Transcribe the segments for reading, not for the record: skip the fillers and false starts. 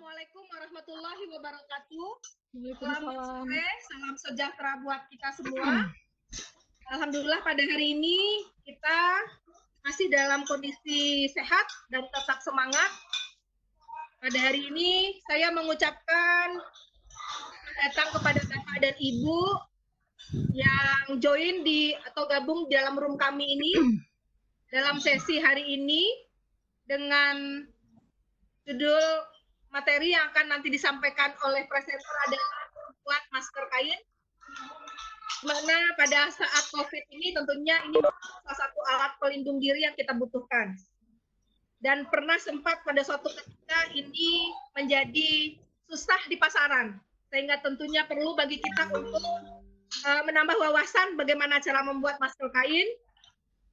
Assalamualaikum warahmatullahi wabarakatuh. Selamat Waalaikumsalam. sore, salam sejahtera buat kita semua. Alhamdulillah pada hari ini kita masih dalam kondisi sehat dan tetap semangat. Pada hari ini saya mengucapkan datang kepada Bapak dan Ibu yang join atau gabung di dalam room kami ini dalam sesi hari ini dengan judul materi yang akan nanti disampaikan oleh presenter adalah membuat masker kain. Mana pada saat COVID ini tentunya ini salah satu alat pelindung diri yang kita butuhkan. Dan pernah sempat pada suatu ketika ini menjadi susah di pasaran, sehingga tentunya perlu bagi kita untuk menambah wawasan bagaimana cara membuat masker kain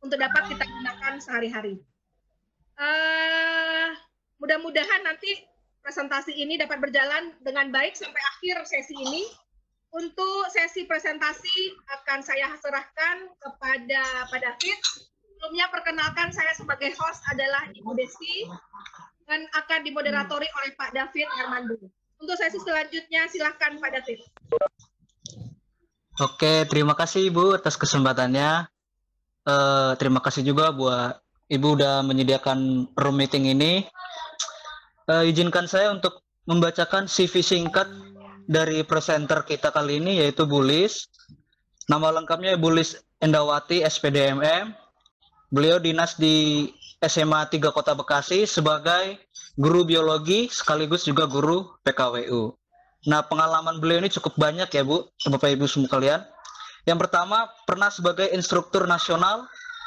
untuk dapat kita gunakan sehari-hari. Mudah-mudahan nanti presentasi ini dapat berjalan dengan baik sampai akhir sesi ini. Untuk sesi presentasi akan saya serahkan kepada Pak David. Sebelumnya perkenalkan, saya sebagai host adalah Ibu Desi dan akan dimoderatori oleh Pak David Hermandu. Untuk sesi selanjutnya silakan Pak David. Oke, terima kasih Ibu atas kesempatannya. Terima kasih juga buat Ibu udah menyediakan room meeting ini. Izinkan saya untuk membacakan CV singkat dari presenter kita kali ini, yaitu Bu Lis. Nama lengkapnya Bu Lis Endawati, SPDMM. Beliau dinas di SMA 3 Kota Bekasi sebagai guru biologi sekaligus juga guru PKWU. Nah, pengalaman beliau ini cukup banyak ya Bu, Bapak Ibu semua kalian. Yang pertama, pernah sebagai instruktur nasional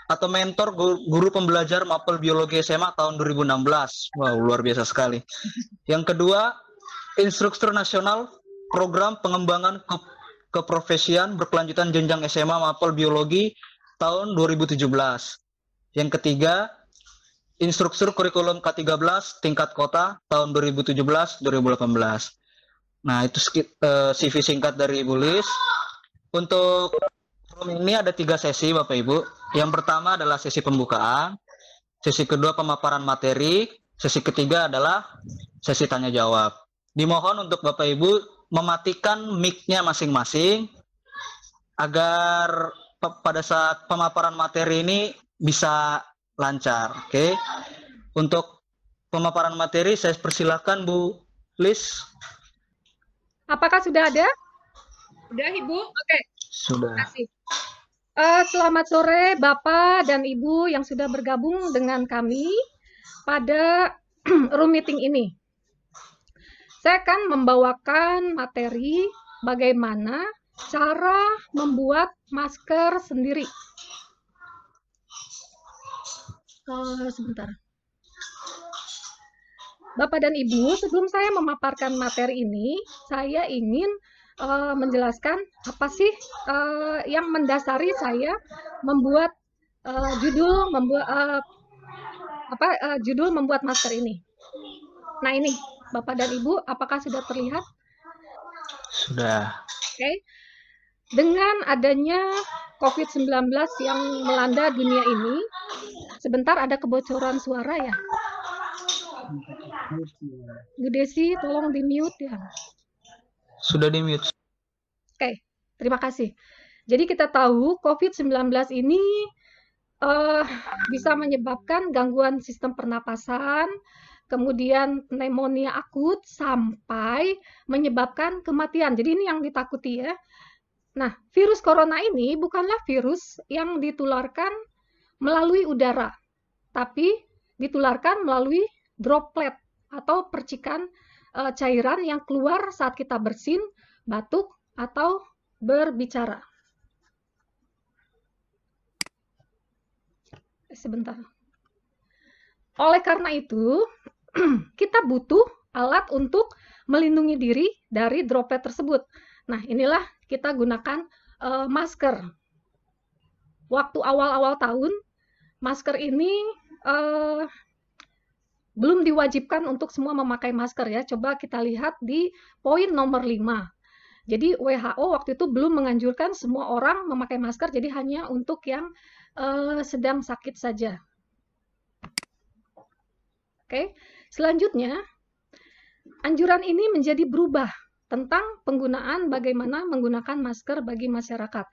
atau mentor guru pembelajar mapel biologi SMA tahun 2016. Wow, luar biasa sekali. Yang kedua, instruktur nasional program pengembangan keprofesian berkelanjutan jenjang SMA mapel biologi tahun 2017. Yang ketiga, instruktur kurikulum K13 tingkat kota tahun 2017-2018. Nah, itu CV singkat dari Ibu Lis. Untuk ini ada 3 sesi Bapak Ibu. Yang pertama adalah sesi pembukaan, sesi kedua pemaparan materi, sesi ketiga adalah sesi tanya jawab. Dimohon untuk Bapak Ibu mematikan mic-nya masing-masing agar pada saat pemaparan materi ini bisa lancar. Oke. Untuk pemaparan materi saya persilahkan Bu Lis. Apakah sudah ada? Sudah Ibu? Oke. Sudah. Terima kasih. Selamat sore Bapak dan Ibu yang sudah bergabung dengan kami pada room meeting ini. Saya akan membawakan materi bagaimana cara membuat masker sendiri. Sebentar. Bapak dan Ibu, sebelum saya memaparkan materi ini, saya ingin menjelaskan apa sih yang mendasari saya membuat judul membuat masker ini. Nah ini Bapak dan Ibu, apakah sudah terlihat? Sudah. Oke. Dengan adanya COVID-19 yang melanda dunia ini, sebentar ada kebocoran suara ya. Bu Desi, tolong di-mute ya. Sudah di-mute. Oke, terima kasih. Jadi kita tahu COVID-19 ini bisa menyebabkan gangguan sistem pernapasan, kemudian pneumonia akut, sampai menyebabkan kematian. Jadi ini yang ditakuti ya. Nah, virus corona ini bukanlah virus yang ditularkan melalui udara, tapi ditularkan melalui droplet atau percikan cairan yang keluar saat kita bersin, batuk, atau berbicara. Sebentar. Oleh karena itu, kita butuh alat untuk melindungi diri dari droplet tersebut. Nah, inilah kita gunakan masker. Waktu awal-awal tahun, masker ini belum diwajibkan untuk semua memakai masker ya. Coba kita lihat di poin nomor 5. Jadi WHO waktu itu belum menganjurkan semua orang memakai masker, jadi hanya untuk yang sedang sakit saja. Oke, selanjutnya anjuran ini menjadi berubah tentang penggunaan bagaimana menggunakan masker bagi masyarakat.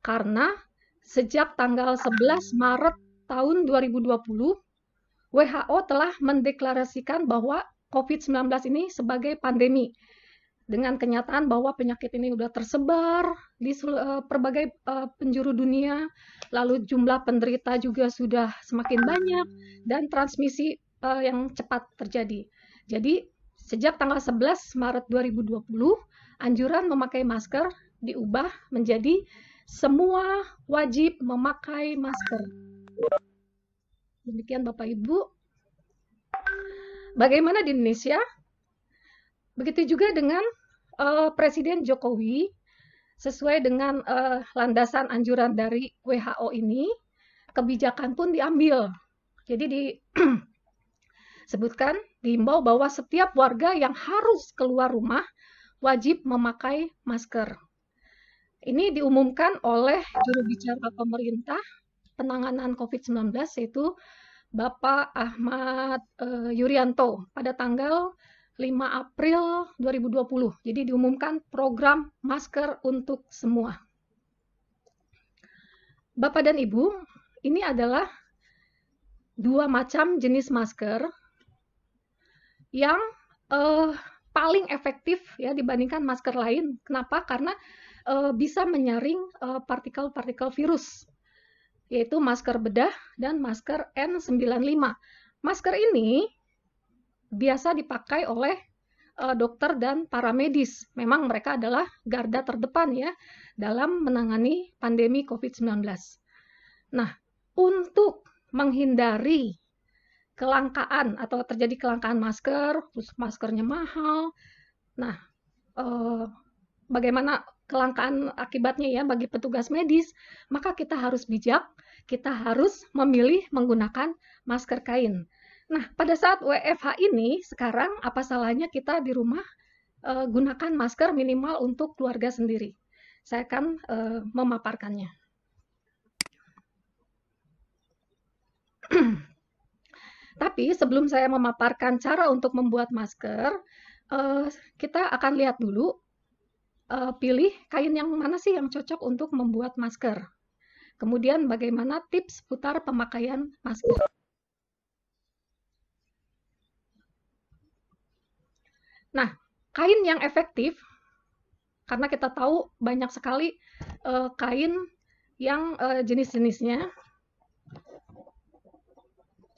Karena sejak tanggal 11 Maret tahun 2020, WHO telah mendeklarasikan bahwa COVID-19 ini sebagai pandemi. Dengan kenyataan bahwa penyakit ini sudah tersebar di berbagai penjuru dunia, lalu jumlah penderita juga sudah semakin banyak, dan transmisi yang cepat terjadi. Jadi, sejak tanggal 11 Maret 2020, anjuran memakai masker diubah menjadi semua wajib memakai masker. Demikian Bapak Ibu. Bagaimana di Indonesia? Begitu juga dengan Presiden Jokowi, sesuai dengan landasan anjuran dari WHO ini, kebijakan pun diambil. Jadi disebutkan, diimbau bahwa setiap warga yang harus keluar rumah wajib memakai masker. Ini diumumkan oleh juru bicara pemerintah penanganan COVID-19, yaitu Bapak Ahmad Yuryanto pada tanggal 5 April 2020. Jadi diumumkan program masker untuk semua. Bapak dan Ibu, ini adalah dua macam jenis masker yang paling efektif ya dibandingkan masker lain. Kenapa? Karena bisa menyaring partikel-partikel virus, yaitu masker bedah dan masker N95. Masker ini biasa dipakai oleh dokter dan para medis. Memang mereka adalah garda terdepan ya dalam menangani pandemi COVID-19. Nah, untuk menghindari kelangkaan atau terjadi kelangkaan masker, terus maskernya mahal. Nah, bagaimana kelangkaan akibatnya ya bagi petugas medis, maka kita harus bijak, kita harus memilih menggunakan masker kain. Nah, pada saat WFH ini, sekarang apa salahnya kita di rumah gunakan masker minimal untuk keluarga sendiri. Saya akan memaparkannya. Tapi sebelum saya memaparkan cara untuk membuat masker, kita akan lihat dulu, pilih kain yang mana sih yang cocok untuk membuat masker. Kemudian bagaimana tips putar pemakaian masker. Nah, kain yang efektif, karena kita tahu banyak sekali kain yang jenis-jenisnya.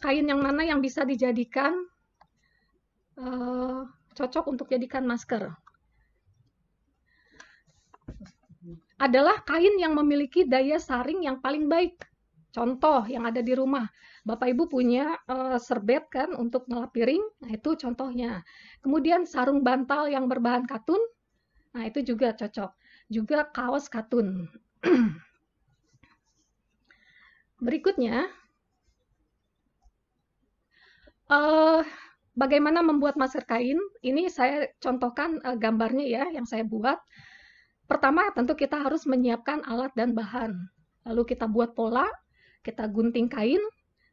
Kain yang mana yang bisa dijadikan cocok untuk jadikan masker. Adalah kain yang memiliki daya saring yang paling baik. Contoh yang ada di rumah. Bapak Ibu punya serbet kan untuk ngelap piring, nah itu contohnya. Kemudian sarung bantal yang berbahan katun, nah itu juga cocok. Juga kaos katun. Berikutnya, bagaimana membuat masker kain? Ini saya contohkan gambarnya ya yang saya buat. Pertama, tentu kita harus menyiapkan alat dan bahan. Lalu kita buat pola, kita gunting kain,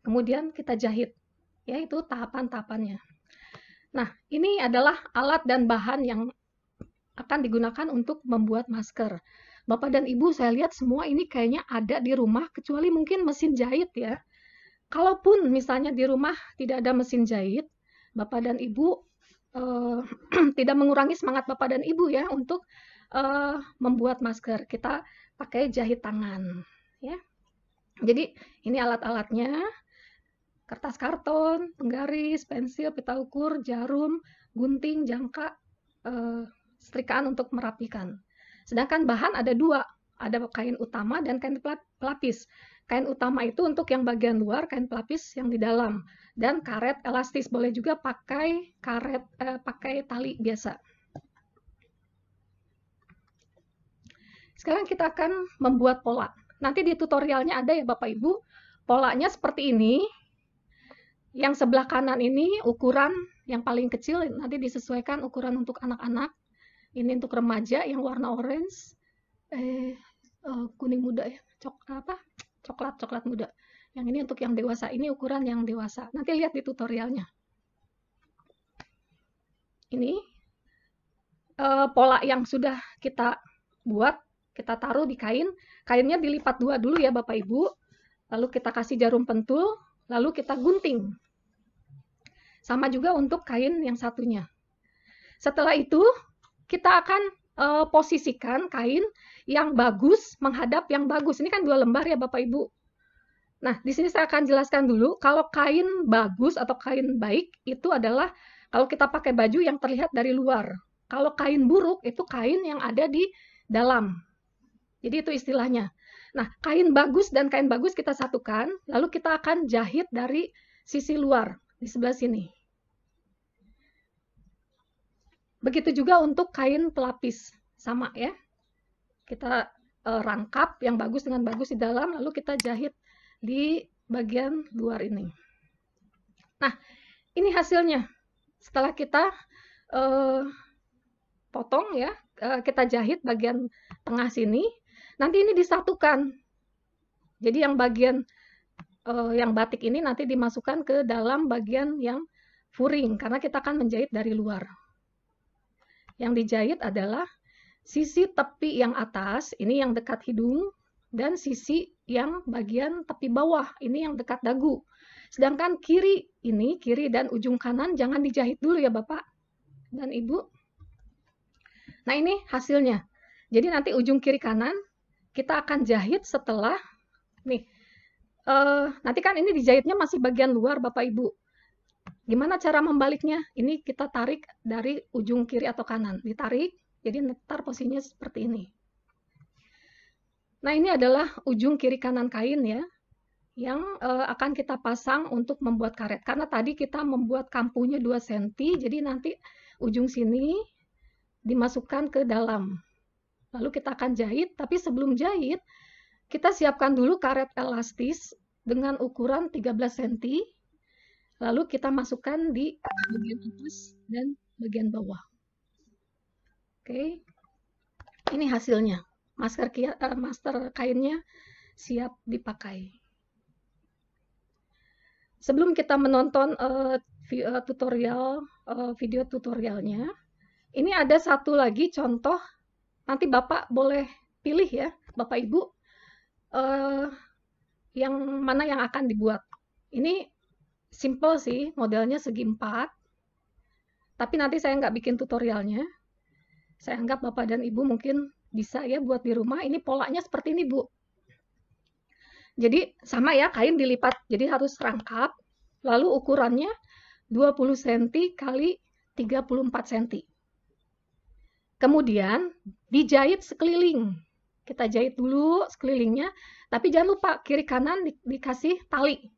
kemudian kita jahit. Ya, itu tahapan-tahapannya. Nah, ini adalah alat dan bahan yang akan digunakan untuk membuat masker. Bapak dan Ibu, saya lihat semua ini kayaknya ada di rumah, kecuali mungkin mesin jahit ya. Kalaupun misalnya di rumah tidak ada mesin jahit, Bapak dan Ibu tidak mengurangi semangat Bapak dan Ibu ya untuk membuat masker. Kita pakai jahit tangan ya. Jadi ini alat-alatnya, kertas karton, penggaris, pensil, pita ukur, jarum, gunting, jangka, setrikaan untuk merapikan. Sedangkan bahan ada dua, ada kain utama dan kain pelapis. Kain utama itu untuk yang bagian luar, kain pelapis yang di dalam, dan karet elastis. Boleh juga pakai karet, pakai tali biasa. Sekarang kita akan membuat pola. Nanti di tutorialnya ada ya Bapak Ibu, polanya seperti ini. Yang sebelah kanan ini ukuran yang paling kecil, nanti disesuaikan ukuran untuk anak-anak. Ini untuk remaja yang warna orange, kuning muda ya, coklat muda. Yang ini untuk yang dewasa, ini ukuran yang dewasa. Nanti lihat di tutorialnya. ini pola yang sudah kita buat, kita taruh di kain. Kainnya dilipat dua dulu ya Bapak Ibu. Lalu kita kasih jarum pentul, lalu kita gunting. Sama juga untuk kain yang satunya. Setelah itu, kita akan posisikan kain yang bagus menghadap yang bagus. Ini kan 2 lembar ya Bapak Ibu. Nah, di sini saya akan jelaskan dulu, kalau kain bagus atau kain baik, itu adalah kalau kita pakai baju yang terlihat dari luar. Kalau kain buruk, itu kain yang ada di dalam. Jadi itu istilahnya. Nah, kain bagus dan kain bagus kita satukan, lalu kita akan jahit dari sisi luar, di sebelah sini. Begitu juga untuk kain pelapis, sama ya. Kita rangkap yang bagus dengan bagus di dalam, lalu kita jahit di bagian luar ini. Nah, ini hasilnya. Setelah kita potong ya, kita jahit bagian tengah sini, nanti ini disatukan. Jadi yang bagian yang batik ini nanti dimasukkan ke dalam bagian yang furing, karena kita akan menjahit dari luar. Yang dijahit adalah sisi tepi yang atas, ini yang dekat hidung, dan sisi yang bagian tepi bawah, ini yang dekat dagu. Sedangkan kiri ini, kiri dan ujung kanan jangan dijahit dulu ya Bapak dan Ibu. Nah ini hasilnya. Jadi nanti ujung kiri kanan kita akan jahit setelah, nih, nanti kan ini dijahitnya masih bagian luar Bapak Ibu. Gimana cara membaliknya? Ini kita tarik dari ujung kiri atau kanan. Ditarik, jadi ntar posisinya seperti ini. Nah, ini adalah ujung kiri kanan kain ya, yang akan kita pasang untuk membuat karet. Karena tadi kita membuat kampunya 2 cm, jadi nanti ujung sini dimasukkan ke dalam. Lalu kita akan jahit, tapi sebelum jahit, kita siapkan dulu karet elastis dengan ukuran 13 cm. Lalu kita masukkan di bagian atas dan bagian bawah. Oke, ini hasilnya. Masker kainnya siap dipakai. Sebelum kita menonton video tutorialnya, ini ada satu lagi contoh. Nanti Bapak boleh pilih ya, Bapak Ibu, yang mana yang akan dibuat. Ini simple sih, modelnya segi 4. Tapi nanti saya nggak bikin tutorialnya. Saya anggap Bapak dan Ibu mungkin bisa ya buat di rumah. Ini polanya seperti ini, Bu. Jadi sama ya, kain dilipat. Jadi harus rangkap. Lalu ukurannya 20 cm kali 34 cm. Kemudian dijahit sekeliling. Kita jahit dulu sekelilingnya. Tapi jangan lupa kiri kanan dikasih tali.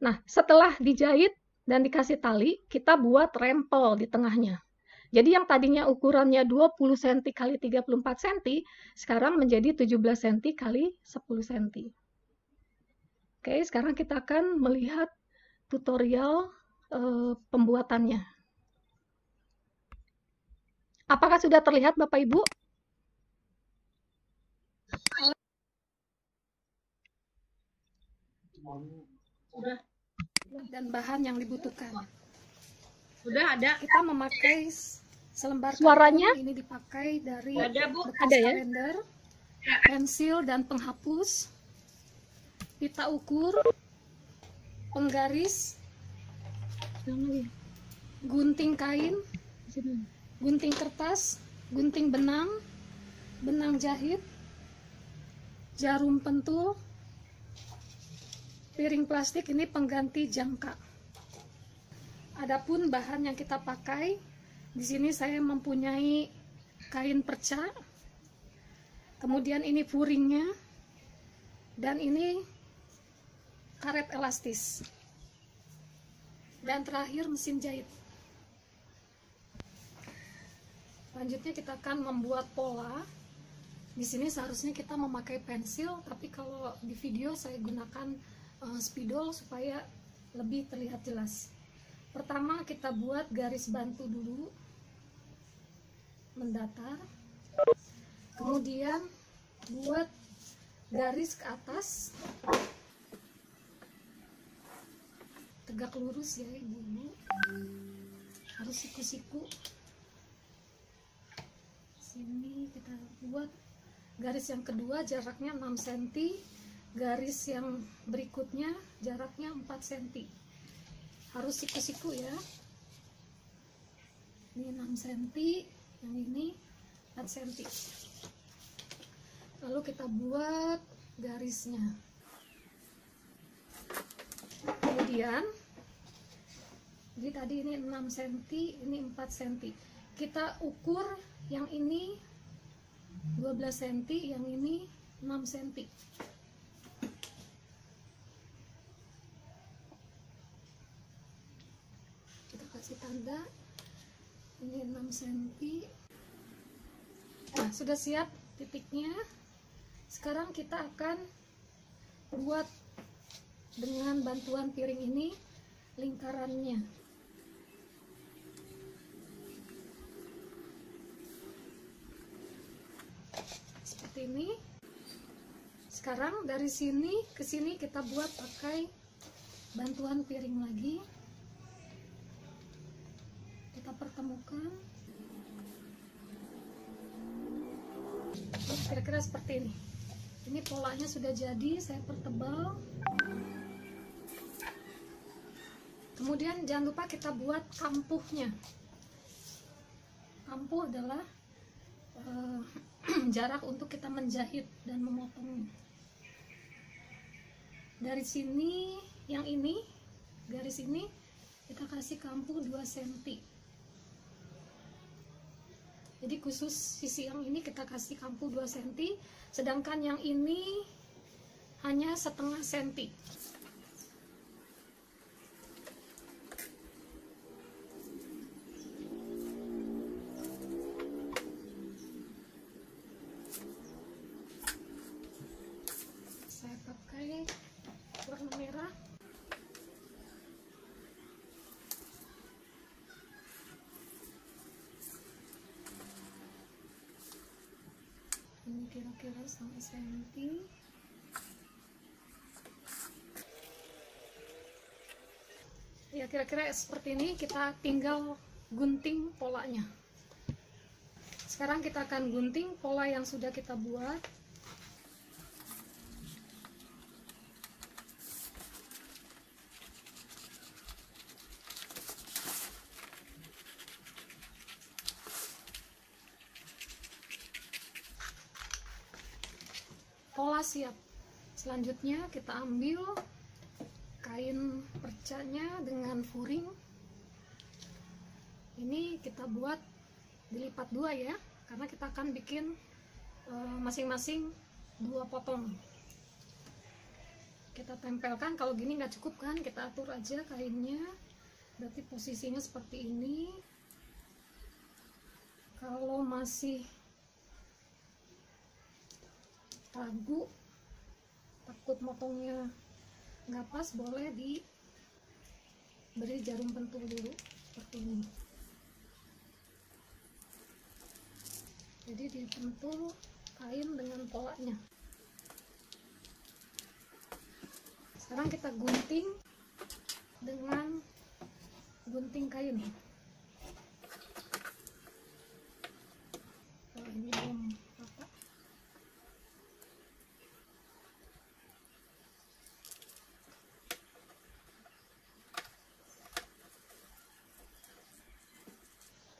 Nah, setelah dijahit dan dikasih tali, kita buat rempel di tengahnya. Jadi yang tadinya ukurannya 20 cm kali 34 cm, sekarang menjadi 17 cm kali 10 cm. Oke, sekarang kita akan melihat tutorial pembuatannya. Apakah sudah terlihat Bapak Ibu? Sudah. Dan bahan yang dibutuhkan. Sudah ada. Kita memakai selembar Suaranya? karton. Ini dipakai dari Ada, Bu. bekas Ada ya? kalender, pensil dan penghapus, pita ukur, penggaris, gunting kain, gunting kertas, gunting benang, benang jahit, jarum pentul, piring plastik, ini pengganti jangka. Adapun bahan yang kita pakai, di sini saya mempunyai kain perca, kemudian ini furingnya, dan ini karet elastis, dan terakhir mesin jahit. Selanjutnya kita akan membuat pola. Di sini seharusnya kita memakai pensil, tapi kalau di video saya gunakan spidol supaya lebih terlihat jelas. Pertama kita buat garis bantu dulu, mendatar, kemudian buat garis ke atas, tegak lurus ya Ibu, harus harus siku-siku. Sini kita buat garis yang kedua jaraknya 6 cm, garis yang berikutnya jaraknya 4 cm. Harus siku-siku ya. Ini 6 cm, yang ini 4 cm. Lalu kita buat garisnya. Kemudian jadi tadi ini 6 cm, ini 4 cm. Kita ukur yang ini 12 cm, yang ini 6 cm. Kita kasih tanda. Ini 6 cm. Nah, sudah siap titiknya. Sekarang kita akan buat dengan bantuan piring ini lingkarannya. Seperti ini. Sekarang dari sini ke sini kita buat pakai bantuan piring lagi. Kita pertemukan. Kira-kira seperti ini. Ini polanya sudah jadi, saya pertebal. Kemudian jangan lupa kita buat kampuhnya. Kampuh adalah jarak untuk kita menjahit dan memotongnya. Dari sini, yang ini, garis ini, kita kasih kampuh 2 cm. Jadi khusus sisi yang ini kita kasih kampuh 2 cm, sedangkan yang ini hanya setengah cm. Saya pakai warna merah. Ini kira-kira 1 cm. Ya, kira-kira seperti ini. Kita tinggal gunting polanya. Sekarang kita akan gunting pola yang sudah kita buat. Pola siap. Selanjutnya kita ambil kain percanya dengan furing. Ini kita buat dilipat 2 ya, karena kita akan bikin masing-masing 2 potong. Kita tempelkan. Kalau gini nggak cukup kan, kita atur aja kainnya. Berarti posisinya seperti ini. Kalau masih ragu, takut motongnya nggak pas, boleh diberi jarum pentul dulu seperti ini. Jadi dipentul kain dengan polanya. Sekarang kita gunting dengan gunting kain. Oh, ini belum rata.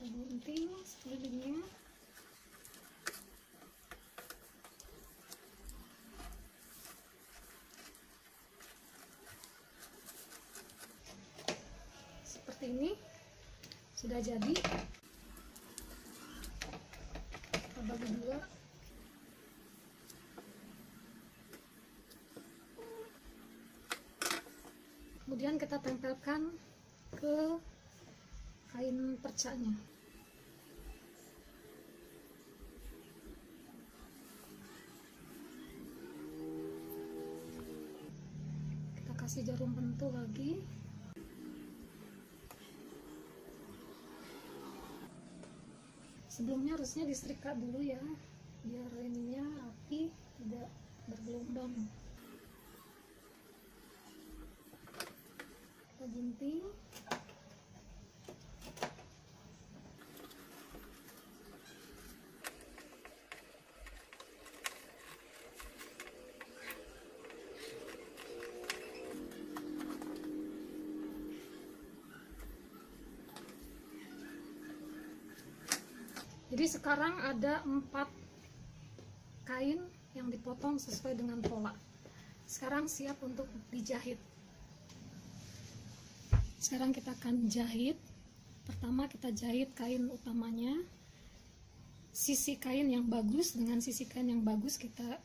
Gunting sekelilingnya. Seperti ini sudah jadi. Kita bagi 2. Kemudian kita tempelkan ke kain percanya. Kita kasih jarum pentul lagi. Sebelumnya harusnya disetrika dulu ya, biar ininya rapi, tidak bergelombang. Kita gunting. Jadi sekarang ada 4 kain yang dipotong sesuai dengan pola. Sekarang siap untuk dijahit. Sekarang kita akan jahit. Pertama kita jahit kain utamanya. Sisi kain yang bagus dengan sisi kain yang bagus kita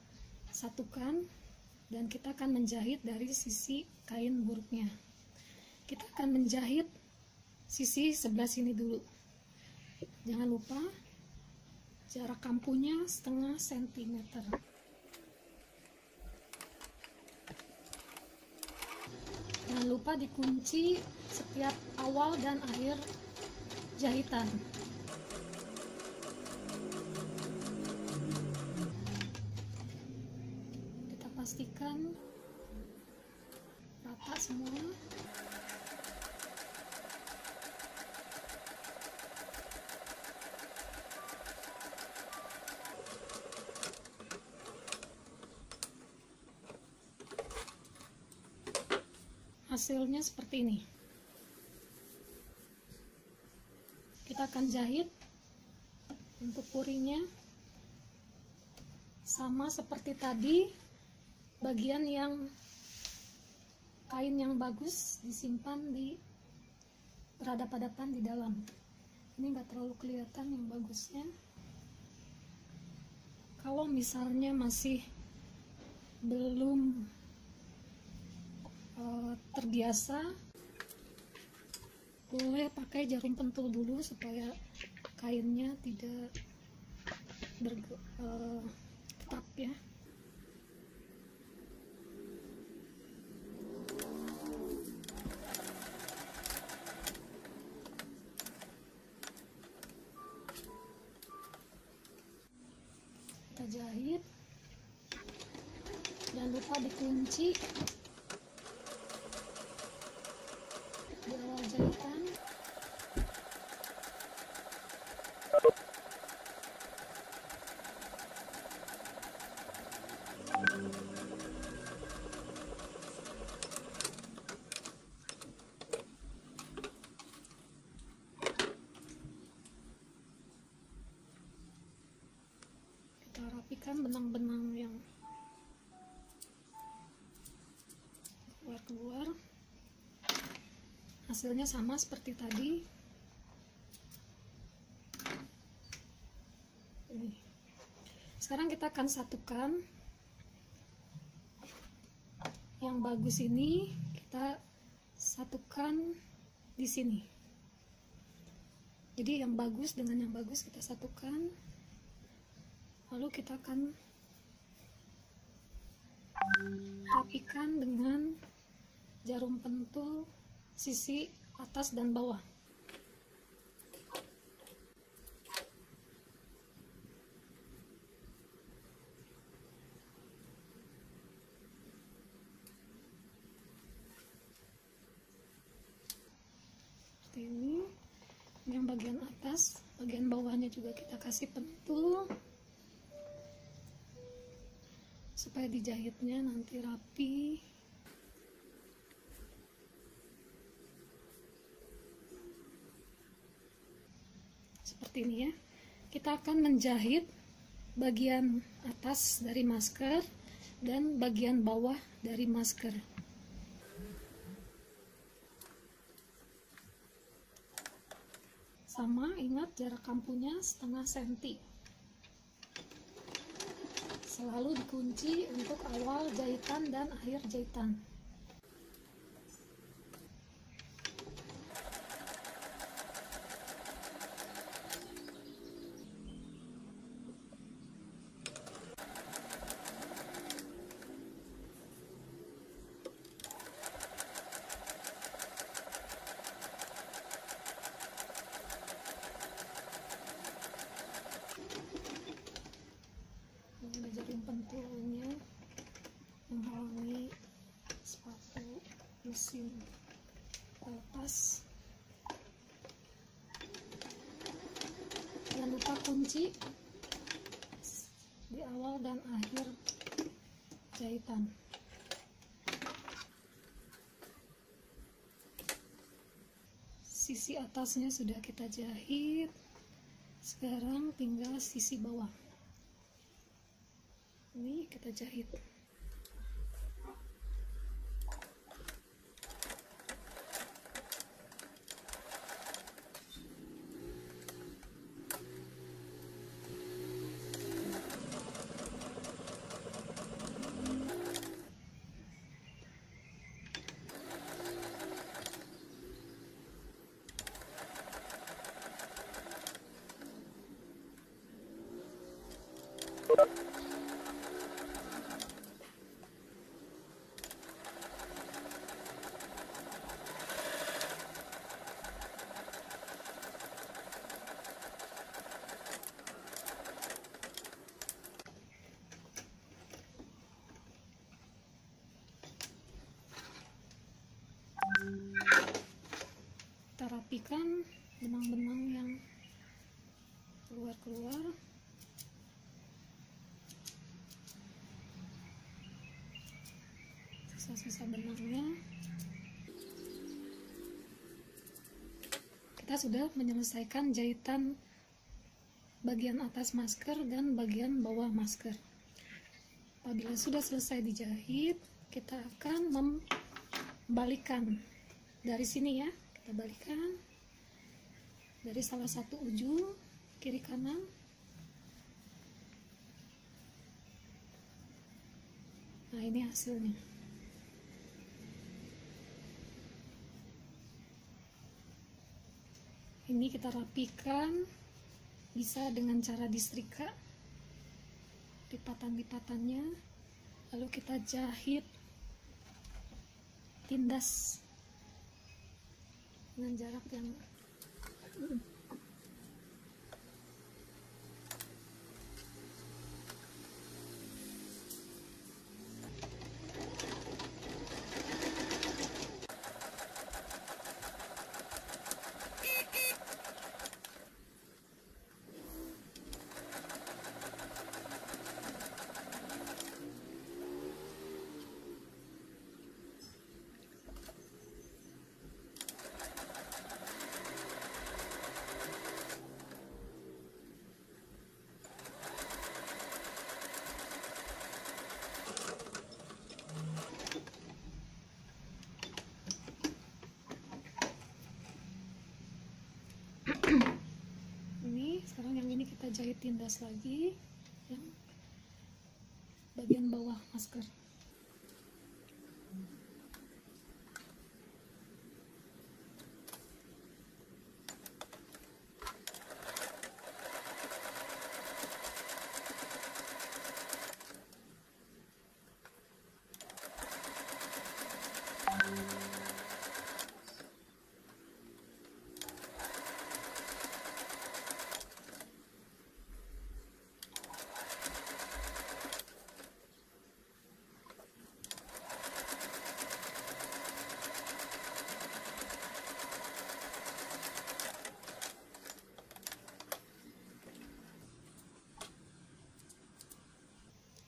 satukan, dan kita akan menjahit dari sisi kain buruknya. Kita akan menjahit sisi sebelah sini dulu. Jangan lupa jarak kampunya setengah sentimeter. Jangan lupa dikunci setiap awal dan akhir jahitan. Kita pastikan rata semua. Hasilnya seperti ini. Kita akan jahit. Untuk puringnya sama seperti tadi, bagian yang kain yang bagus disimpan di berhadapan-hadapan di dalam. Ini enggak terlalu kelihatan yang bagusnya. Kalau misalnya masih belum terbiasa, boleh pakai jarum pentul dulu supaya kainnya tidak tetap ya. Kita jahit, jangan lupa dikunci di awal jahitan. Kita rapikan benang-benang yang keluar-keluar. Hasilnya sama seperti tadi. Ini. Sekarang kita akan satukan. Yang bagus ini kita satukan di sini. Jadi yang bagus dengan yang bagus kita satukan. Lalu kita akan rapikan dengan jarum pentul sisi atas dan bawah. Seperti ini. Yang bagian atas, bagian bawahnya juga kita kasih pentul supaya dijahitnya nanti rapi. Seperti ini ya. Kita akan menjahit bagian atas dari masker dan bagian bawah dari masker. Sama, ingat jarak kampunya setengah senti. Selalu dikunci untuk awal jahitan dan akhir jahitan. Ada jarum pentulnya menghalangi sepatu mesin lepas. Jangan lupa kunci di awal dan akhir jahitan. Sisi atasnya sudah kita jahit, Sekarang tinggal sisi bawah. Ini kita jahit. Kita rapikan benang-benang yang keluar-keluar. Sisa-sisa benangnya. Kita sudah menyelesaikan jahitan bagian atas masker dan bagian bawah masker. Apabila sudah selesai dijahit, kita akan membalikkan dari sini ya. Kita balikkan dari salah satu ujung kiri kanan. Nah, ini hasilnya. Ini kita rapikan, bisa dengan cara disetrika lipatan-lipatannya, lalu kita jahit, tindas dengan jarak yang ini. Sekarang yang ini kita jahit tindas lagi yang bagian bawah masker.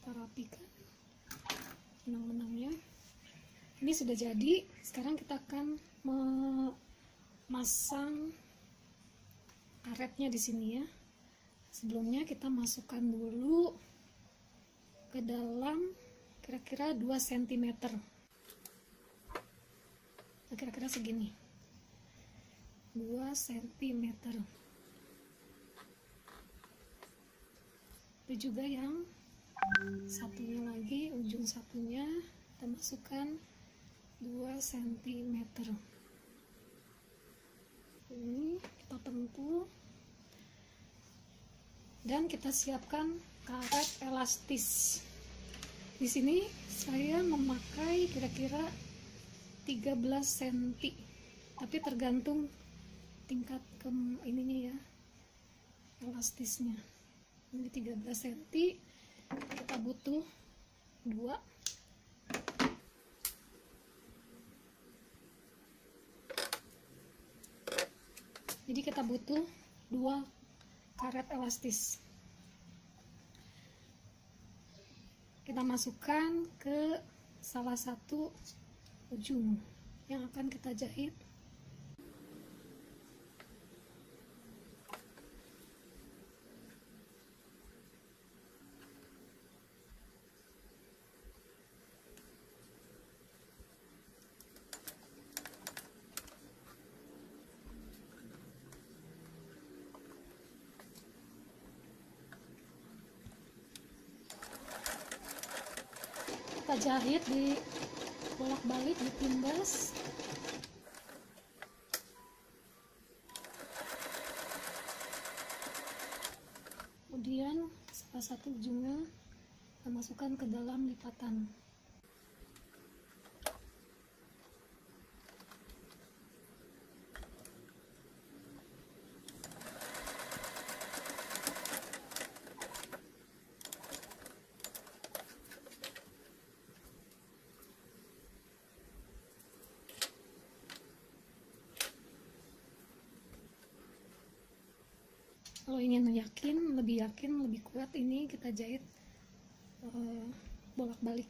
Kita rapikan benang-benangnya. Ini sudah jadi. Sekarang kita akan memasang karetnya di sini ya. Sebelumnya kita masukkan dulu ke dalam kira-kira 2 cm. Kira-kira segini. 2 cm. Itu juga yang satunya lagi, ujung satunya kita masukkan 2 cm. Ini kita tempuh dan kita siapkan karet elastis. Di sini saya memakai kira-kira 13 cm, tapi tergantung tingkat ininya ya, elastisnya. Ini 13 cm, kita butuh 2. Jadi kita butuh 2 karet elastis. Kita masukkan ke salah satu ujung yang akan kita jahit. jahit, di bolak-balik, ditindas. Kemudian salah satu ujungnya kita masukkan ke dalam lipatan. Kalau ingin lebih yakin, lebih kuat, ini kita jahit bolak-balik.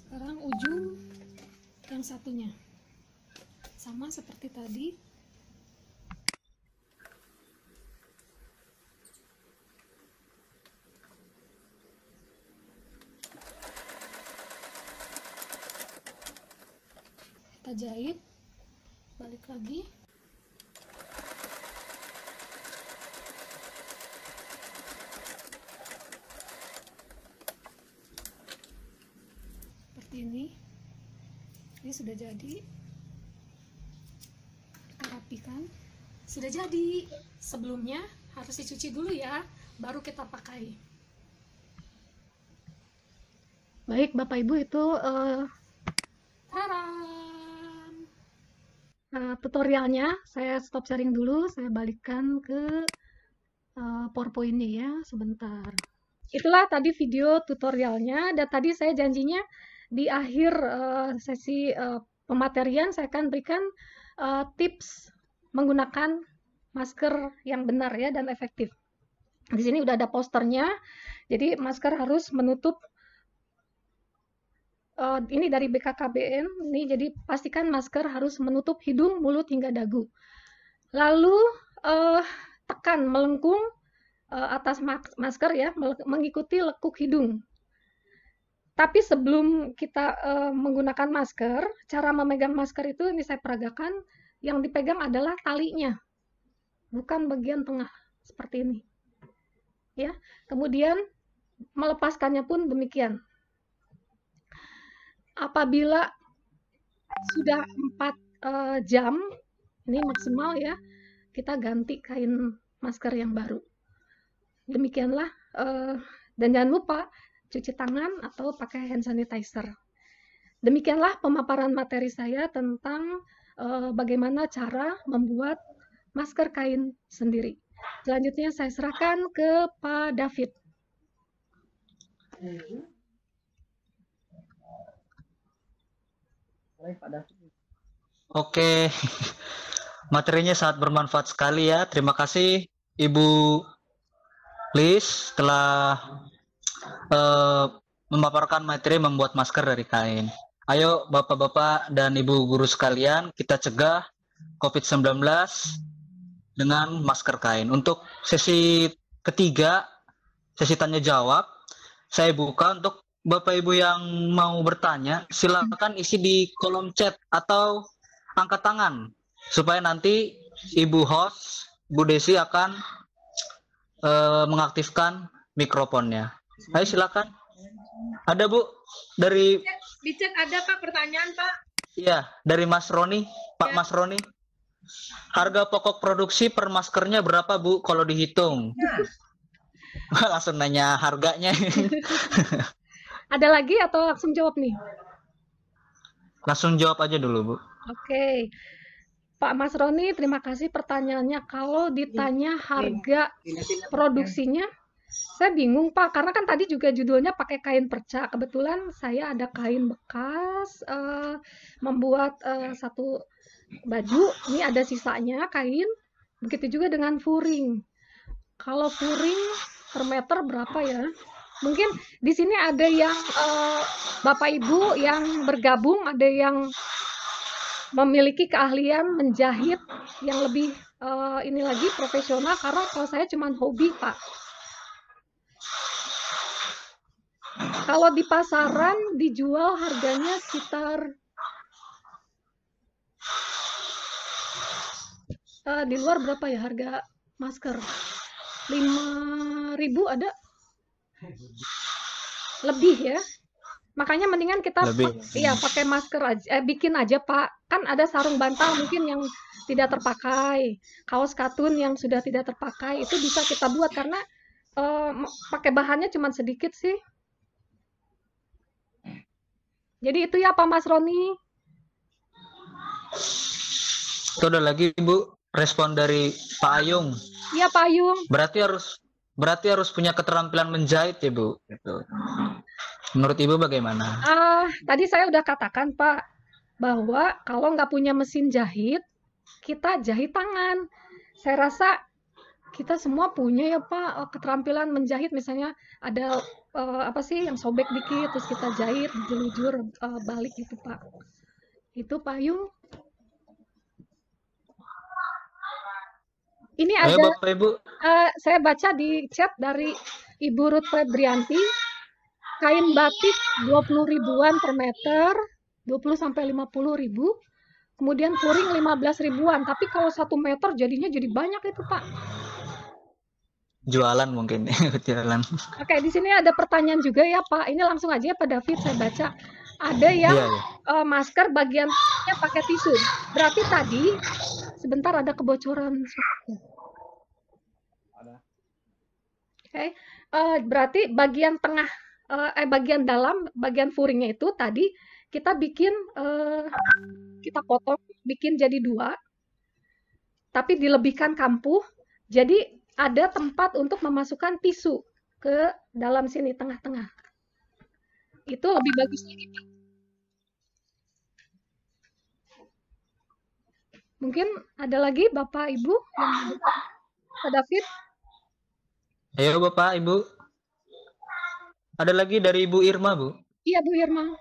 Sekarang ujung yang satunya sama seperti tadi. Kita jahit, balik lagi. Seperti ini sudah jadi. Kita rapikan. Sudah jadi. Sebelumnya harus dicuci dulu ya, baru kita pakai. Baik Bapak Ibu, itu tutorialnya. Saya stop sharing dulu, saya balikkan ke PowerPoint-nya ya, sebentar. Itulah tadi video tutorialnya, dan tadi saya janjinya di akhir sesi pematerian saya akan berikan tips menggunakan masker yang benar ya dan efektif. Di sini udah ada posternya, jadi masker harus menutup. Ini dari BKKBN, ini jadi pastikan masker harus menutup hidung, mulut hingga dagu. Lalu tekan melengkung atas masker ya, mengikuti lekuk hidung. Tapi sebelum kita menggunakan masker, cara memegang masker itu ini saya peragakan, yang dipegang adalah talinya, bukan bagian tengah seperti ini. Ya, kemudian melepaskannya pun demikian. Apabila sudah 4 jam, ini maksimal ya, kita ganti kain masker yang baru. Demikianlah, dan jangan lupa cuci tangan atau pakai hand sanitizer. Demikianlah pemaparan materi saya tentang bagaimana cara membuat masker kain sendiri. Selanjutnya saya serahkan ke Pak David. Oke, materinya sangat bermanfaat sekali ya. Terima kasih Ibu Liz telah memaparkan materi membuat masker dari kain. Ayo Bapak-Bapak dan Ibu guru sekalian, kita cegah COVID-19 dengan masker kain. Untuk sesi ketiga, sesi tanya jawab, saya buka untuk Bapak Ibu yang mau bertanya, silakan isi di kolom chat atau angkat tangan supaya nanti Ibu host, Bu Desi akan mengaktifkan mikrofonnya. Ayo silakan. Ada Bu dari di chat ada Pak pertanyaan Pak? Iya, dari Mas Roni, Pak Ya. Mas Roni. Harga pokok produksi per maskernya berapa Bu kalau dihitung? Ya. Langsung nanya harganya. Ada lagi atau langsung jawab nih? Langsung jawab aja dulu Bu. Oke. Pak Mas Roni, terima kasih pertanyaannya. Kalau ditanya harga produksinya, saya bingung Pak, karena kan tadi juga judulnya pakai kain perca. Kebetulan saya ada kain bekas, membuat satu baju, ini ada sisanya kain, begitu juga dengan furing. Kalau furing per meter berapa ya? Mungkin di sini ada yang Bapak Ibu yang bergabung, ada yang memiliki keahlian menjahit yang lebih ini lagi profesional karena kalau saya cuma hobi, Pak. Kalau di pasaran dijual harganya sekitar di luar berapa ya harga masker? 5.000 ada? Lebih ya. Makanya mendingan kita pakai masker aja, bikin aja, Pak. Kan ada sarung bantal mungkin yang tidak terpakai, kaos katun yang sudah tidak terpakai, itu bisa kita buat karena pakai bahannya cuma sedikit sih. Jadi itu ya Pak Mas Roni. Itu ada lagi Ibu respon dari Pak Ayung. Iya Pak Ayung. Berarti harus punya keterampilan menjahit ya Bu. Gitu. Menurut Ibu bagaimana? Tadi saya udah katakan Pak bahwa kalau nggak punya mesin jahit, kita jahit tangan. Saya rasa kita semua punya ya Pak keterampilan menjahit, misalnya ada apa sih yang sobek dikit terus kita jahit dijulur balik gitu Pak. Itu Pak Yung. Ini Ayo, ada Bapak Ibu. Saya baca di chat dari Ibu Ruth Febrianti, kain batik 20 ribuan per meter, 20 sampai 50 ribu. Kemudian furing 15 ribuan, tapi kalau 1 meter jadinya jadi banyak itu Pak. Jualan mungkin, jualan. Oke, di sini ada pertanyaan juga ya Pak. Ini langsung aja ya Pak David, saya baca. Ada yang masker bagiannya pakai tisu. Berarti tadi sebentar ada kebocoran. Oke, berarti bagian tengah, bagian dalam, bagian furingnya itu tadi kita bikin, kita potong, bikin jadi 2, tapi dilebihkan kampuh. Jadi ada tempat untuk memasukkan tisu ke dalam sini tengah-tengah. Itu lebih bagus lagi, Pak. Mungkin ada lagi Bapak Ibu yang Pak David? Ayo Bapak Ibu. Ada lagi dari Ibu Irma Bu. Iya Bu Irma.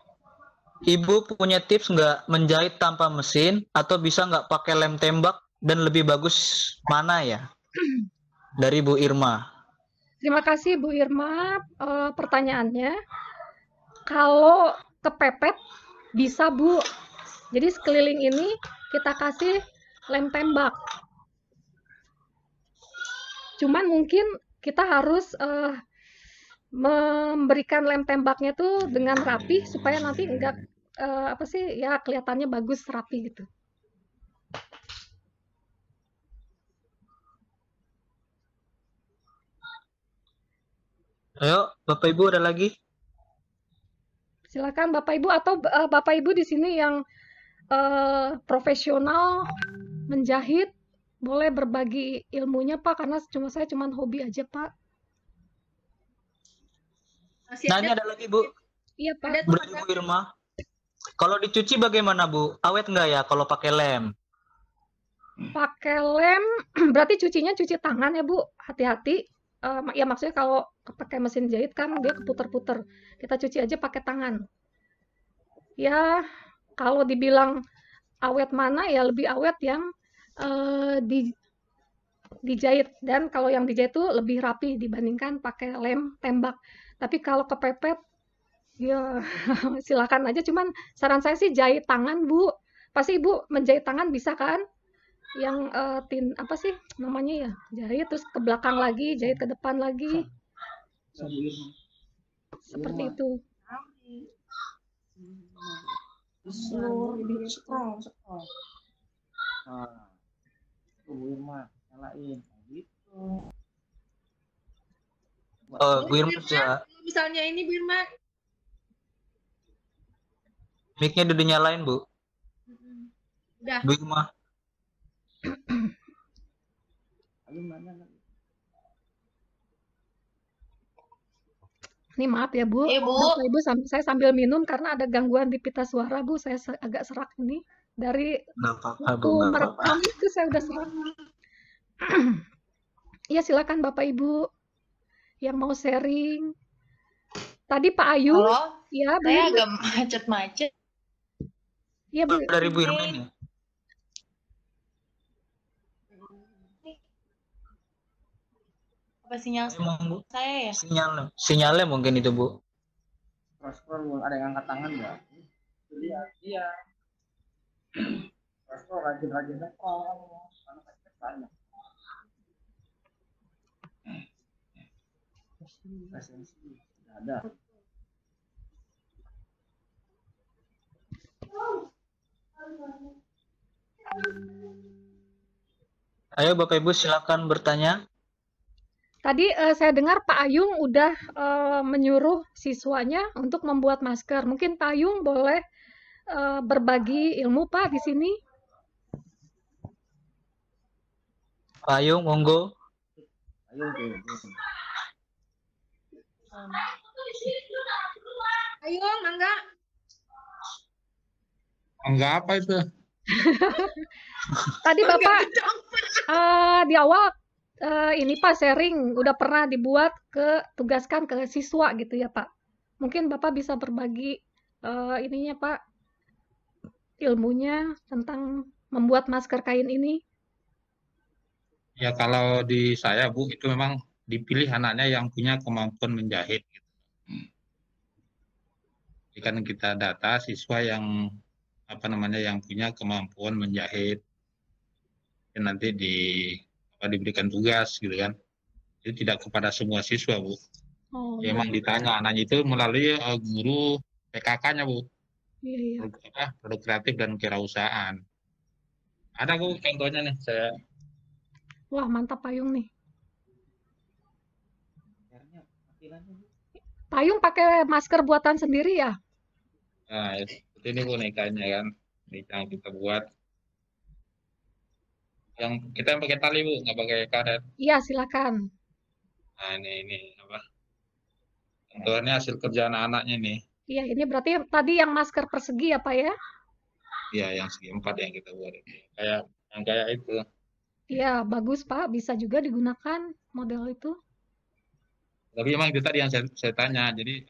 Ibu punya tips nggak menjahit tanpa mesin atau bisa nggak pakai lem tembak dan lebih bagus mana ya? Dari Bu Irma. Terima kasih Bu Irma pertanyaannya. Kalau kepepet bisa Bu. Jadi sekeliling ini kita kasih lem tembak. Cuman mungkin kita harus memberikan lem tembaknya tuh dengan rapi supaya nanti enggak apa sih ya kelihatannya bagus rapi gitu. Ayo, Bapak Ibu ada lagi? Silakan Bapak Ibu atau Bapak Ibu di sini yang profesional menjahit boleh berbagi ilmunya Pak karena saya cuma hobi aja Pak. Nanya ada lagi Bu. Iya Pak. Bu Irma. Kalau dicuci bagaimana Bu? Awet nggak ya kalau pakai lem? Pakai lem berarti cucinya cuci tangan ya Bu. Hati-hati. Ya maksudnya kalau pakai mesin jahit kan dia keputer-puter. Kita cuci aja pakai tangan. Ya kalau dibilang awet mana ya lebih awet yang dijahit, dan kalau yang dijahit itu lebih rapi dibandingkan pakai lem tembak. Tapi kalau kepepet ya silakan aja, cuman saran saya sih jahit tangan Bu. Pasti Ibu menjahit tangan bisa kan? Yang apa sih namanya ya, jahit terus ke belakang lagi, jahit ke depan lagi, seperti itu. Bu Irma bisa. Misalnya ini Bu Irma. Mic-nya udah dinyalain Bu. Udah. Bu Irma. Ini maaf ya Bu, Bapak Ibu saya sambil minum karena ada gangguan di pita suara Bu, saya agak serak ini dari waktu merekam itu saya udah serak. Ya silakan Bapak Ibu yang mau sharing. Tadi Pak Ayu. Halo, ya, saya agak macet-macet. Iya Bu. Dari Bu Irma ini. Apa sinyal Emang Bu, saya ya? sinyalnya mungkin itu Bu. Scroll ada yang angkat tangan nggak? Iya, iya. Scroll rajin-rajin scroll. Anak kecil banyak. Presensi nggak ada. Ayo Bapak Ibu silakan bertanya. Tadi saya dengar Pak Ayung udah menyuruh siswanya untuk membuat masker. Mungkin Pak Ayung boleh berbagi ilmu Pak di sini. Pak Ayung, monggo. Ayo tuh. Ayo, Mangga. Enggak apa itu? Tadi Bapak di awal ini Pak sharing udah pernah dibuat tugaskan ke siswa gitu ya Pak. Mungkin Bapak bisa berbagi ininya Pak, ilmunya tentang membuat masker kain ini. Ya kalau di saya Bu, itu memang dipilih anaknya yang punya kemampuan menjahit. Gitu. Jadi kan kita data siswa yang yang punya kemampuan menjahit, dan nanti diberikan tugas gitu kan. Jadi tidak kepada semua siswa Bu. Oh, Ya, emang ditanya anaknya itu melalui guru PKK-nya Bu, iya. produk kreatif dan kewirausahaan. Ada Bu contohnya nih saya. Wah, mantap Payung nih. Payung pakai masker buatan sendiri ya? Nah, seperti ini Bu nikahnya kan. Nikah yang kita buat. Yang kita pakai tali Bu, nggak pakai karet. Iya, silakan. Nah, ini apa? Contohnya hasil kerja anak-anaknya nih. Iya, ini berarti tadi yang masker persegi ya Pak ya? Iya, yang segi 4 yang kita buat ini. Kayak itu. Iya, bagus Pak. Bisa juga digunakan model itu. Tapi memang itu tadi yang saya tanya. Jadi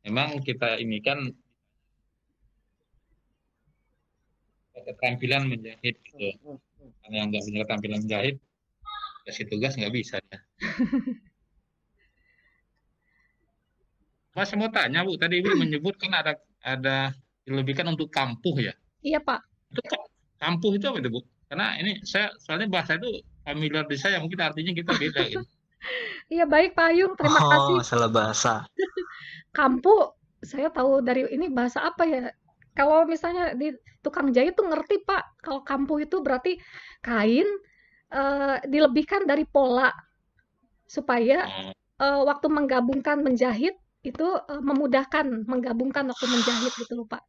memang kita ini kan keterampilan menjahit gitu. Karena yang nggak punya keterampilan menjahit, kasih tugas nggak bisa ya. Mas mau tanya Bu, tadi Ibu menyebut kan ada dilebihkan untuk kampuh ya. Iya Pak. Itu kampuh itu apa itu Bu? Karena ini saya soalnya bahasa itu familiar di saya, mungkin artinya kita beda gitu. Iya baik Pak Ayung, terima kasih. Salah bahasa. Kampu, saya tahu dari ini bahasa apa ya? Kalau misalnya di tukang jahit tuh ngerti Pak. Kalau kampu itu berarti kain dilebihkan dari pola supaya waktu menggabungkan menjahit itu memudahkan menggabungkan waktu menjahit gitu loh Pak.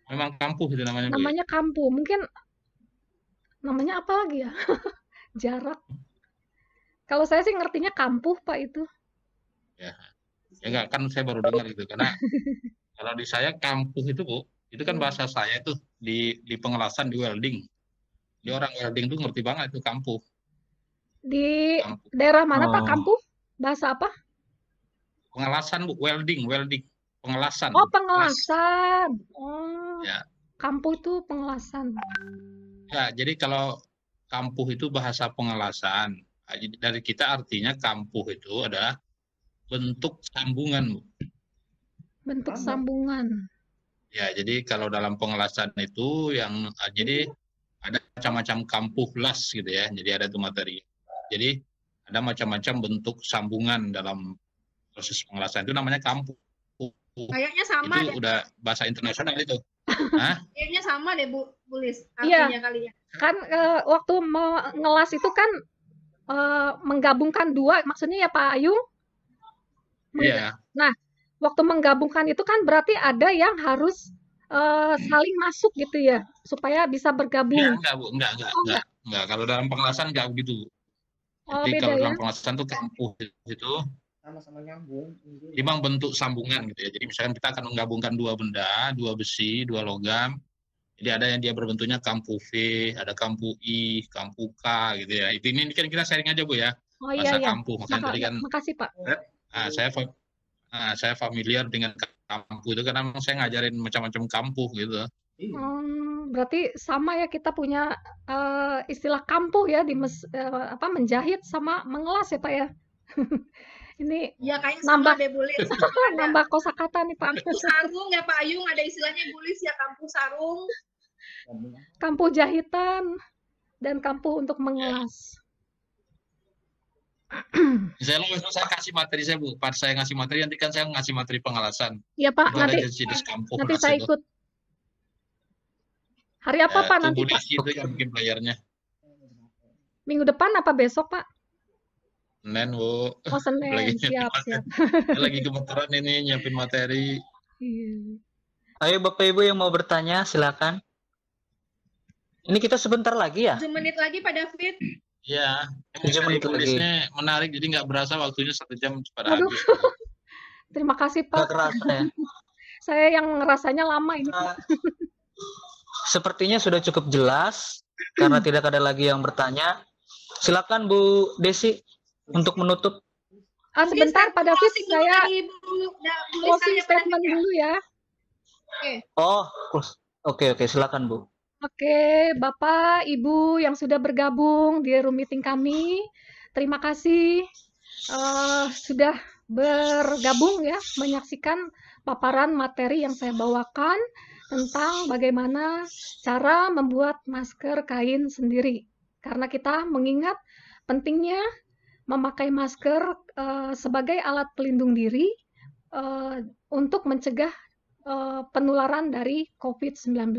Memang kampuh itu namanya Bu. Namanya kampu, mungkin namanya apa lagi ya? Jarak. Kalau saya sih ngertinya kampuh Pak itu. Ya enggak, kan saya baru dengar gitu karena kalau di saya kampuh itu Bu, itu kan bahasa saya tuh di pengelasan, di welding. Di orang welding tuh ngerti banget itu kampuh. Di Kampuh. daerah mana Pak kampuh? Bahasa apa? Pengelasan Bu, welding, pengelasan. Oh, pengelasan. Oh. Ya. Kampuh itu pengelasan. Ya, jadi kalau kampuh itu bahasa pengelasan. Dari kita artinya kampuh itu adalah bentuk sambungan, Bu. Bentuk sambungan. Ya, jadi kalau dalam pengelasan itu yang jadi ada macam-macam kampuh las gitu ya. Jadi ada itu materi. Jadi ada macam-macam bentuk sambungan dalam proses pengelasan itu namanya kampuh. Kayaknya sama itu deh. Udah bahasa internasional itu. Hah? Kayaknya sama deh Bu Lis Iya. artinya kali ya. Kan waktu mengelas itu kan menggabungkan dua, maksudnya ya Pak Ayung? Iya. Nah, waktu menggabungkan itu kan berarti ada yang harus saling masuk gitu ya, supaya bisa bergabung. Enggak, Bu. Enggak. Kalau dalam pengelasan enggak begitu. Oh, Jadi beda kalau ya? dalam pengelasan itu kampuh itu Sama-sama nyambung. memang bentuk sambungan gitu ya. Jadi misalkan kita akan menggabungkan dua benda, dua besi, dua logam. Jadi ada yang dia berbentuknya kampuh V, ada kampuh I, kampuh K gitu ya. Ini kan kita sharing aja Bu ya. Oh iya, Bahasa iya. kampuh. Makanya tadi kan Makasih Pak. saya familiar dengan kampuh itu karena memang saya ngajarin macam-macam kampuh gitu. berarti sama ya, kita punya istilah kampuh ya di menjahit sama mengelas ya Pak ya. Ini Ya kayaknya nambah sama deh Bulis. nambah kosakata nih Pak. Kampus sarung ya Pak Ayung, ada istilahnya Bulis ya, kampus sarung. Kampuh jahitan dan kampuh untuk mengelas. Saya kasih materi saya Bu. Pas saya ngasih materi nanti kan saya ngasih materi pengelasan. Iya Pak, Itu ada nanti jenis kampuh nanti las saya itu. ikut. Hari apa Pak nanti Tubuh Pak? itu yang bikin playernya. Minggu depan apa besok Pak? Senin Bu. Oh Senin, Lagi siap. lagi kebetulan ini nyiapin materi. Iya. Ayo Bapak Ibu yang mau bertanya, silakan. Ini kita sebentar lagi ya? 7 menit lagi Pak David. Iya. 7 menit lagi. Tulisnya menarik, jadi nggak berasa waktunya 1 jam cepat Waduh. habis. Terima kasih Nggak Pak. kerasa ya? Saya yang ngerasanya lama ini. Sepertinya sudah cukup jelas, karena tidak ada lagi yang bertanya. Silakan Bu Desi untuk menutup. Sebentar Pak David, Closing dulu saya dari Bulis closing saya, Pak statement David, ya. dulu ya. Oh, oke, silakan Bu. Oke, Bapak, Ibu yang sudah bergabung di room meeting kami, terima kasih sudah bergabung ya, menyaksikan paparan materi yang saya bawakan tentang bagaimana cara membuat masker kain sendiri. Karena kita mengingat pentingnya memakai masker sebagai alat pelindung diri untuk mencegah penularan dari COVID-19.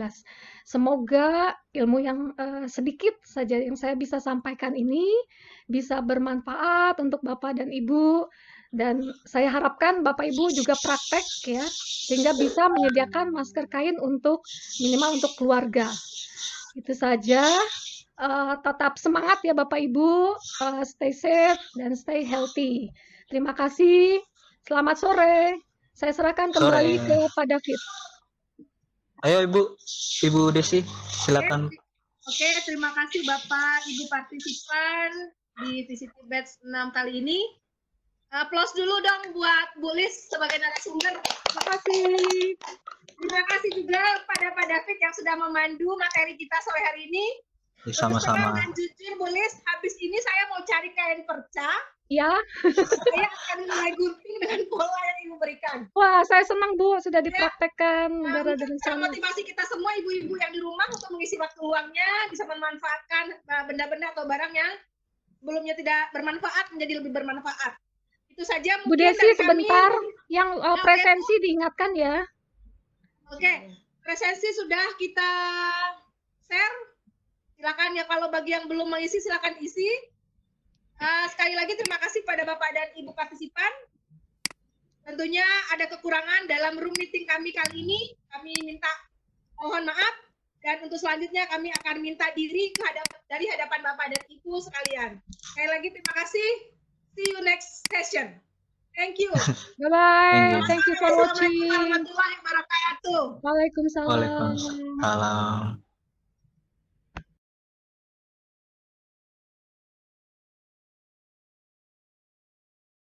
Semoga ilmu yang sedikit saja yang saya bisa sampaikan ini bisa bermanfaat untuk Bapak dan Ibu, dan saya harapkan Bapak Ibu juga praktek ya, sehingga bisa menyediakan masker kain untuk minimal untuk keluarga. Itu saja. Tetap semangat ya Bapak Ibu, stay safe dan stay healthy. Terima kasih. Selamat sore. Saya serahkan kembali ke Pak David. Ayo Ibu Desi, silakan. Oke, terima kasih Bapak Ibu partisipan di VCT Batch 6 kali ini. Applause dulu dong buat Bulis sebagai narasumber. Terima kasih. Terima kasih juga pada Pak David yang sudah memandu materi kita sore hari ini. Sama-sama. Dan jujur Bulis, habis ini saya mau cari kain perca. Ya. Saya akan mulai gunting dengan pola yang Ibu berikan. Wah, saya senang Bu, sudah dipraktekkan. Nah, Udah ada untuk rencana. motivasi kita semua ibu-ibu yang di rumah untuk mengisi waktu luangnya, bisa memanfaatkan benda-benda atau barang yang sebelumnya tidak bermanfaat menjadi lebih bermanfaat. Itu saja Bu mungkin Desi dari sebentar, kami. yang presensi diingatkan ya. Oke, presensi sudah kita share. Silakan ya, kalau bagi yang belum mengisi silakan isi. Sekali lagi terima kasih pada Bapak dan Ibu partisipan. Tentunya ada kekurangan dalam room meeting kami kali ini. Kami minta mohon maaf, dan untuk selanjutnya kami akan minta diri dari hadapan Bapak dan Ibu sekalian. Sekali lagi terima kasih. See you next session. Thank you. Bye-bye. Thank you for Assalamualaikum watching. warahmatullahi wabarakatuh. Waalaikumsalam. Waalaikumsalam.